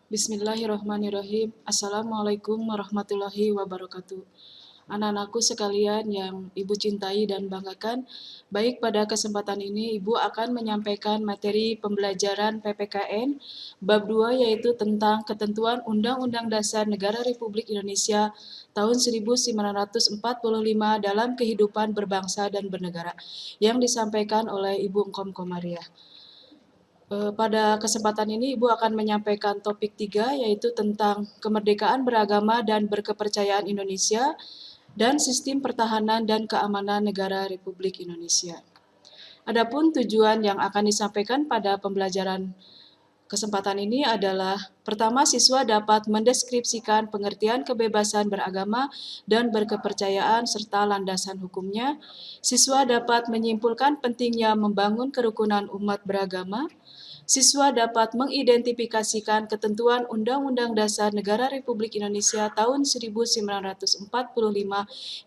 Bismillahirrahmanirrahim. Assalamualaikum warahmatullahi wabarakatuh. Anak-anakku sekalian yang Ibu cintai dan banggakan, baik pada kesempatan ini Ibu akan menyampaikan materi pembelajaran PPKN bab 2 yaitu tentang ketentuan Undang-Undang Dasar Negara Republik Indonesia tahun 1945 dalam kehidupan berbangsa dan bernegara yang disampaikan oleh Ibu Ngkom Komariah. Pada kesempatan ini Ibu akan menyampaikan topik 3 yaitu tentang kemerdekaan beragama dan berkepercayaan Indonesia dan sistem pertahanan dan keamanan negara Republik Indonesia. Adapun tujuan yang akan disampaikan pada pembelajaran kesempatan ini adalah pertama, siswa dapat mendeskripsikan pengertian kebebasan beragama dan berkepercayaan serta landasan hukumnya. Siswa dapat menyimpulkan pentingnya membangun kerukunan umat beragama. Siswa dapat mengidentifikasikan ketentuan Undang-Undang Dasar Negara Republik Indonesia tahun 1945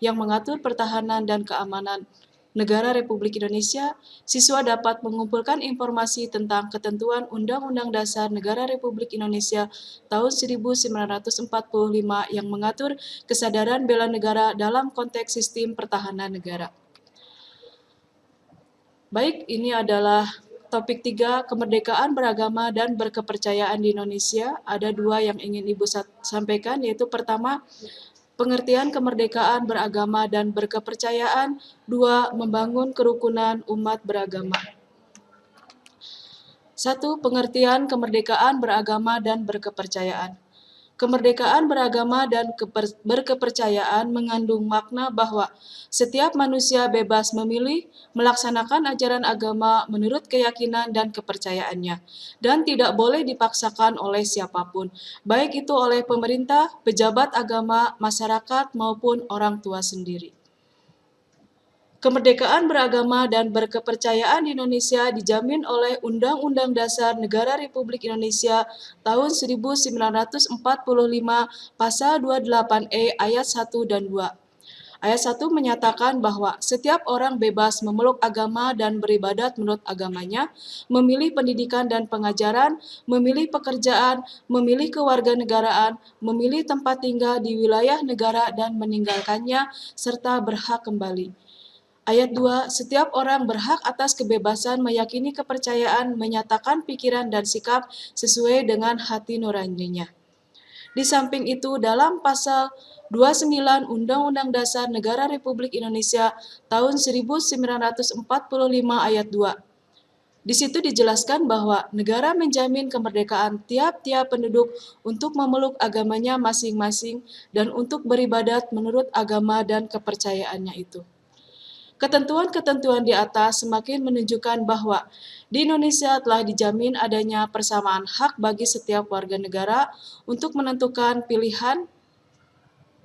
yang mengatur pertahanan dan keamanan Negara Republik Indonesia. Siswa dapat mengumpulkan informasi tentang ketentuan Undang-Undang Dasar Negara Republik Indonesia tahun 1945 yang mengatur kesadaran bela negara dalam konteks sistem pertahanan negara. Baik, ini adalah topik 3, kemerdekaan beragama dan berkepercayaan di Indonesia. Ada 2 yang ingin Ibu sampaikan, yaitu pertama, pengertian kemerdekaan beragama dan berkepercayaan. 2, membangun kerukunan umat beragama. 1. Pengertian kemerdekaan beragama dan berkepercayaan. Kemerdekaan beragama dan berkepercayaan mengandung makna bahwa setiap manusia bebas memilih, melaksanakan ajaran agama menurut keyakinan dan kepercayaannya, dan tidak boleh dipaksakan oleh siapapun, baik itu oleh pemerintah, pejabat agama, masyarakat, maupun orang tua sendiri. Kemerdekaan beragama dan berkepercayaan di Indonesia dijamin oleh Undang-Undang Dasar Negara Republik Indonesia tahun 1945 pasal 28E ayat 1 dan 2. Ayat 1 menyatakan bahwa setiap orang bebas memeluk agama dan beribadat menurut agamanya, memilih pendidikan dan pengajaran, memilih pekerjaan, memilih kewarganegaraan, memilih tempat tinggal di wilayah negara dan meninggalkannya, serta berhak kembali. Ayat 2, setiap orang berhak atas kebebasan meyakini kepercayaan, menyatakan pikiran dan sikap sesuai dengan hati nuraninya. Di samping itu, dalam pasal 29 Undang-Undang Dasar Negara Republik Indonesia tahun 1945 ayat 2, di situ dijelaskan bahwa negara menjamin kemerdekaan tiap-tiap penduduk untuk memeluk agamanya masing-masing dan untuk beribadat menurut agama dan kepercayaannya itu. Ketentuan-ketentuan di atas semakin menunjukkan bahwa di Indonesia telah dijamin adanya persamaan hak bagi setiap warga negara untuk menentukan pilihan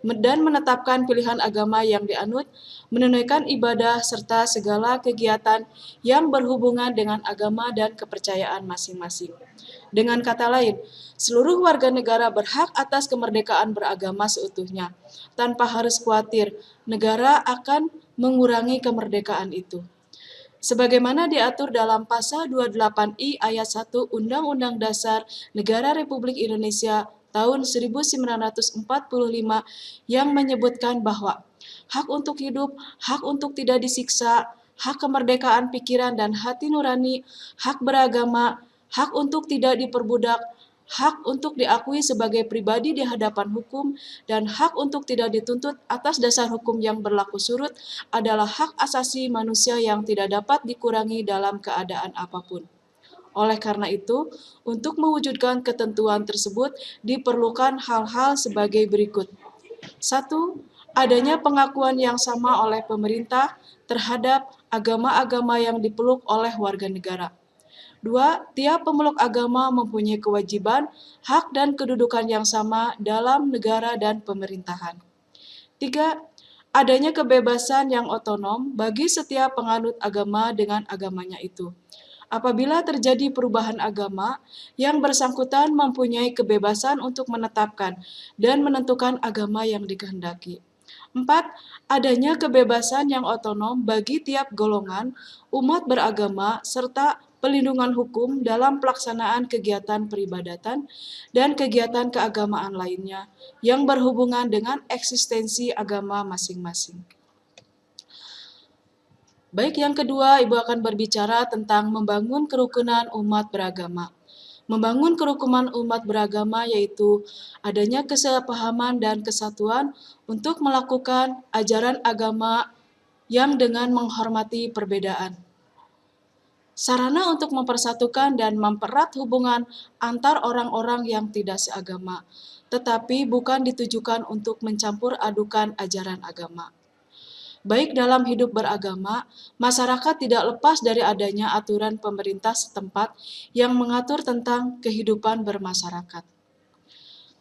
dan menetapkan pilihan agama yang dianut, menunaikan ibadah, serta segala kegiatan yang berhubungan dengan agama dan kepercayaan masing-masing. Dengan kata lain, seluruh warga negara berhak atas kemerdekaan beragama seutuhnya, tanpa harus khawatir negara akan mengurangi kemerdekaan itu. Sebagaimana diatur dalam pasal 28I ayat 1 Undang-Undang Dasar Negara Republik Indonesia tahun 1945 yang menyebutkan bahwa hak untuk hidup, hak untuk tidak disiksa, hak kemerdekaan pikiran dan hati nurani, hak beragama, hak untuk tidak diperbudak, hak untuk diakui sebagai pribadi di hadapan hukum, dan hak untuk tidak dituntut atas dasar hukum yang berlaku surut adalah hak asasi manusia yang tidak dapat dikurangi dalam keadaan apapun. Oleh karena itu, untuk mewujudkan ketentuan tersebut diperlukan hal-hal sebagai berikut. 1. Adanya pengakuan yang sama oleh pemerintah terhadap agama-agama yang dipeluk oleh warga negara. 2. Tiap pemeluk agama mempunyai kewajiban, hak dan kedudukan yang sama dalam negara dan pemerintahan. 3. Adanya kebebasan yang otonom bagi setiap penganut agama dengan agamanya itu. Apabila terjadi perubahan agama, yang bersangkutan mempunyai kebebasan untuk menetapkan dan menentukan agama yang dikehendaki. 4. Adanya kebebasan yang otonom bagi tiap golongan, umat beragama, serta pelindungan hukum dalam pelaksanaan kegiatan peribadatan dan kegiatan keagamaan lainnya yang berhubungan dengan eksistensi agama masing-masing. Baik, yang kedua, Ibu akan berbicara tentang membangun kerukunan umat beragama. Membangun kerukunan umat beragama yaitu adanya kesepahaman dan kesatuan untuk melakukan ajaran agama yang dengan menghormati perbedaan. Sarana untuk mempersatukan dan mempererat hubungan antar orang-orang yang tidak seagama, tetapi bukan ditujukan untuk mencampur adukan ajaran agama. Baik dalam hidup beragama, masyarakat tidak lepas dari adanya aturan pemerintah setempat yang mengatur tentang kehidupan bermasyarakat.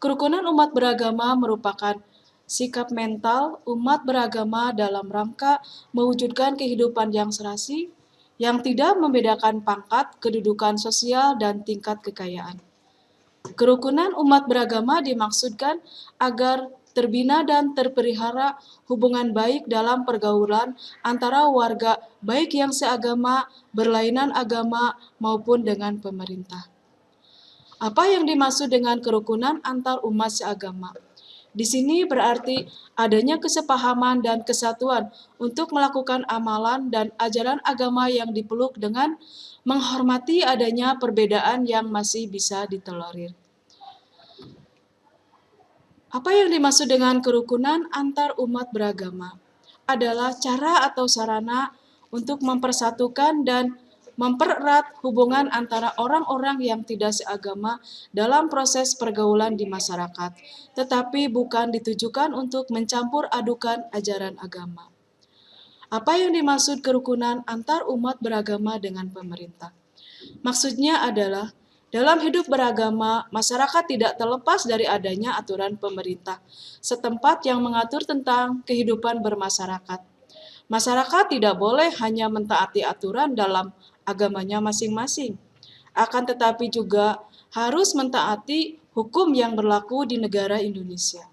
Kerukunan umat beragama merupakan sikap mental umat beragama dalam rangka mewujudkan kehidupan yang serasi, yang tidak membedakan pangkat, kedudukan sosial, dan tingkat kekayaan. Kerukunan umat beragama dimaksudkan agar terbina dan terpelihara hubungan baik dalam pergaulan antara warga baik yang seagama, berlainan agama, maupun dengan pemerintah. Apa yang dimaksud dengan kerukunan antar umat seagama? Di sini berarti adanya kesepahaman dan kesatuan untuk melakukan amalan dan ajaran agama yang dipeluk dengan menghormati adanya perbedaan yang masih bisa ditolerir. Apa yang dimaksud dengan kerukunan antar umat beragama? Adalah cara atau sarana untuk mempersatukan dan mempererat hubungan antara orang-orang yang tidak seagama dalam proses pergaulan di masyarakat, tetapi bukan ditujukan untuk mencampur adukan ajaran agama. Apa yang dimaksud kerukunan antar umat beragama dengan pemerintah? Maksudnya adalah dalam hidup beragama, masyarakat tidak terlepas dari adanya aturan pemerintah setempat yang mengatur tentang kehidupan bermasyarakat. Masyarakat tidak boleh hanya mentaati aturan dalam agamanya masing-masing, akan tetapi juga harus mentaati hukum yang berlaku di negara Indonesia.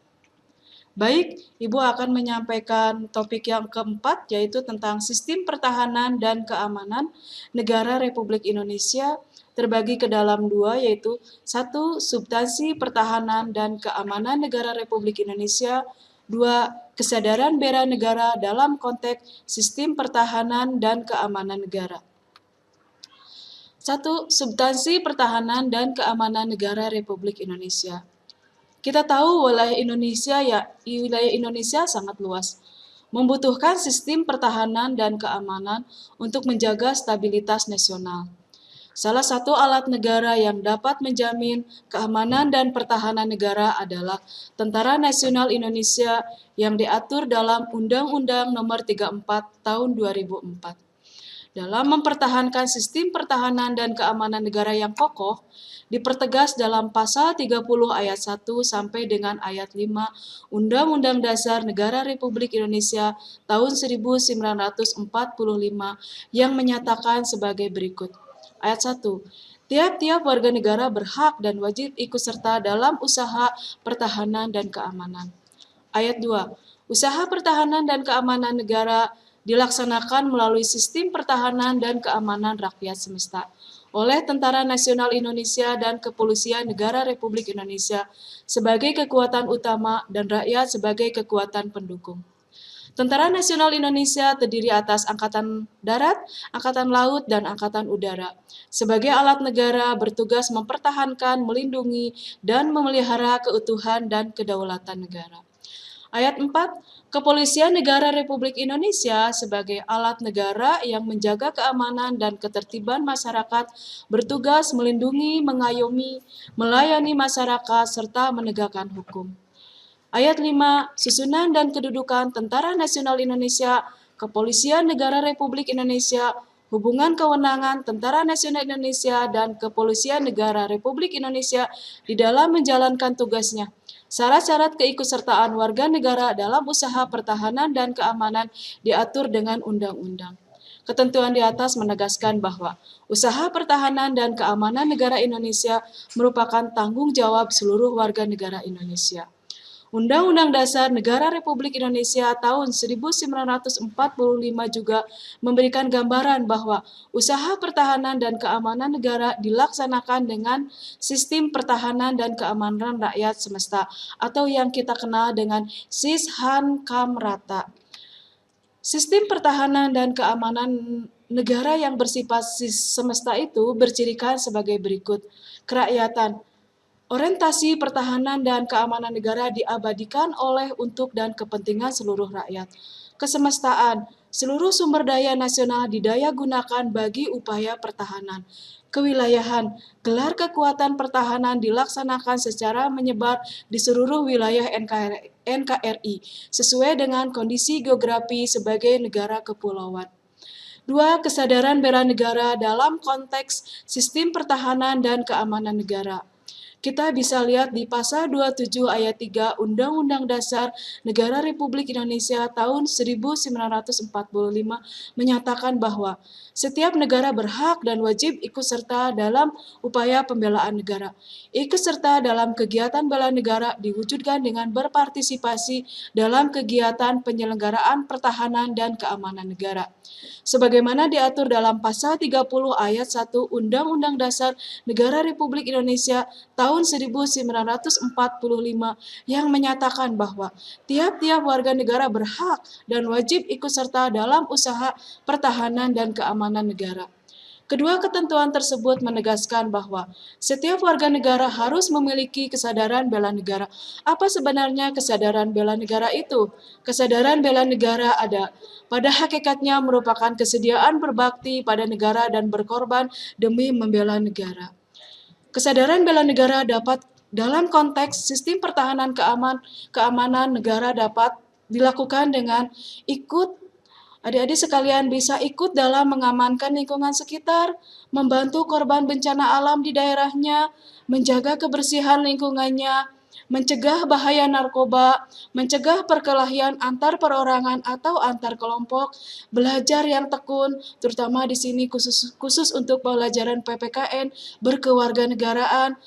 Baik, Ibu akan menyampaikan topik yang keempat, yaitu tentang sistem pertahanan dan keamanan negara Republik Indonesia, terbagi ke dalam dua, yaitu satu, substansi pertahanan dan keamanan negara Republik Indonesia, dua, kesadaran bela negara dalam konteks sistem pertahanan dan keamanan negara. Satu, substansi pertahanan dan keamanan negara Republik Indonesia. Kita tahu wilayah Indonesia sangat luas, membutuhkan sistem pertahanan dan keamanan untuk menjaga stabilitas nasional. Salah satu alat negara yang dapat menjamin keamanan dan pertahanan negara adalah Tentara Nasional Indonesia yang diatur dalam Undang-Undang Nomor 34 Tahun 2004. Dalam mempertahankan sistem pertahanan dan keamanan negara yang kokoh, dipertegas dalam pasal 30 ayat 1 sampai dengan ayat 5 Undang-Undang Dasar Negara Republik Indonesia tahun 1945 yang menyatakan sebagai berikut. Ayat 1. Tiap-tiap warga negara berhak dan wajib ikut serta dalam usaha pertahanan dan keamanan. Ayat 2. Usaha pertahanan dan keamanan negara dilaksanakan melalui sistem pertahanan dan keamanan rakyat semesta oleh Tentara Nasional Indonesia dan Kepolisian Negara Republik Indonesia sebagai kekuatan utama dan rakyat sebagai kekuatan pendukung. Tentara Nasional Indonesia terdiri atas Angkatan Darat, Angkatan Laut, dan Angkatan Udara. Sebagai alat negara bertugas mempertahankan, melindungi, dan memelihara keutuhan dan kedaulatan negara. Ayat 4, Kepolisian Negara Republik Indonesia sebagai alat negara yang menjaga keamanan dan ketertiban masyarakat bertugas melindungi, mengayomi, melayani masyarakat, serta menegakkan hukum. Ayat 5, susunan dan kedudukan Tentara Nasional Indonesia, Kepolisian Negara Republik Indonesia, hubungan kewenangan Tentara Nasional Indonesia dan Kepolisian Negara Republik Indonesia di dalam menjalankan tugasnya. Syarat-syarat keikutsertaan warga negara dalam usaha pertahanan dan keamanan diatur dengan undang-undang. Ketentuan di atas menegaskan bahwa usaha pertahanan dan keamanan negara Indonesia merupakan tanggung jawab seluruh warga negara Indonesia. Undang-Undang Dasar Negara Republik Indonesia tahun 1945 juga memberikan gambaran bahwa usaha pertahanan dan keamanan negara dilaksanakan dengan sistem pertahanan dan keamanan rakyat semesta atau yang kita kenal dengan SIS-HAN-KAM-RATA. Sistem pertahanan dan keamanan negara yang bersifat semesta itu bercirikan sebagai berikut. Kerakyatan. Orientasi pertahanan dan keamanan negara diabadikan oleh untuk dan kepentingan seluruh rakyat. Kesemestaan, seluruh sumber daya nasional didaya gunakan bagi upaya pertahanan. Kewilayahan, gelar kekuatan pertahanan dilaksanakan secara menyebar di seluruh wilayah NKRI sesuai dengan kondisi geografi sebagai negara kepulauan. 2. Kesadaran bela negara dalam konteks sistem pertahanan dan keamanan negara. Kita bisa lihat di pasal 27 ayat 3 Undang-Undang Dasar Negara Republik Indonesia tahun 1945 menyatakan bahwa setiap negara berhak dan wajib ikut serta dalam upaya pembelaan negara. Ikut serta dalam kegiatan bela negara diwujudkan dengan berpartisipasi dalam kegiatan penyelenggaraan pertahanan dan keamanan negara. Sebagaimana diatur dalam pasal 30 ayat 1 Undang-Undang Dasar Negara Republik Indonesia tahun 1945 yang menyatakan bahwa tiap-tiap warga negara berhak dan wajib ikut serta dalam usaha pertahanan dan keamanan negara. Kedua ketentuan tersebut menegaskan bahwa setiap warga negara harus memiliki kesadaran bela negara. Apa sebenarnya kesadaran bela negara itu? Kesadaran bela negara pada hakikatnya merupakan kesediaan berbakti pada negara dan berkorban demi membela negara. Kesadaran bela negara dapat dalam konteks sistem pertahanan keamanan negara dapat dilakukan dengan adik-adik sekalian bisa ikut dalam mengamankan lingkungan sekitar, membantu korban bencana alam di daerahnya, menjaga kebersihan lingkungannya, mencegah bahaya narkoba, mencegah perkelahian antar perorangan atau antar kelompok, belajar yang tekun, terutama di sini khusus untuk pelajaran PPKN, berkewarganegaraan,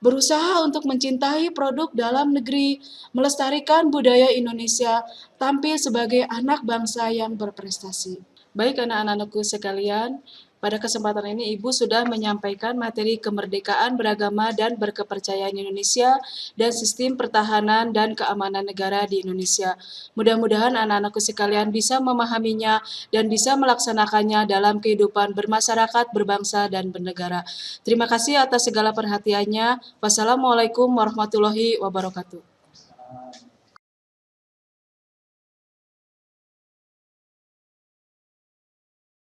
berusaha untuk mencintai produk dalam negeri, melestarikan budaya Indonesia, tampil sebagai anak bangsa yang berprestasi. Baik anak-anakku sekalian, pada kesempatan ini Ibu sudah menyampaikan materi kemerdekaan beragama dan berkepercayaan Indonesia dan sistem pertahanan dan keamanan negara di Indonesia. Mudah-mudahan anak-anakku sekalian bisa memahaminya dan bisa melaksanakannya dalam kehidupan bermasyarakat, berbangsa, dan bernegara. Terima kasih atas segala perhatiannya. Wassalamualaikum warahmatullahi wabarakatuh.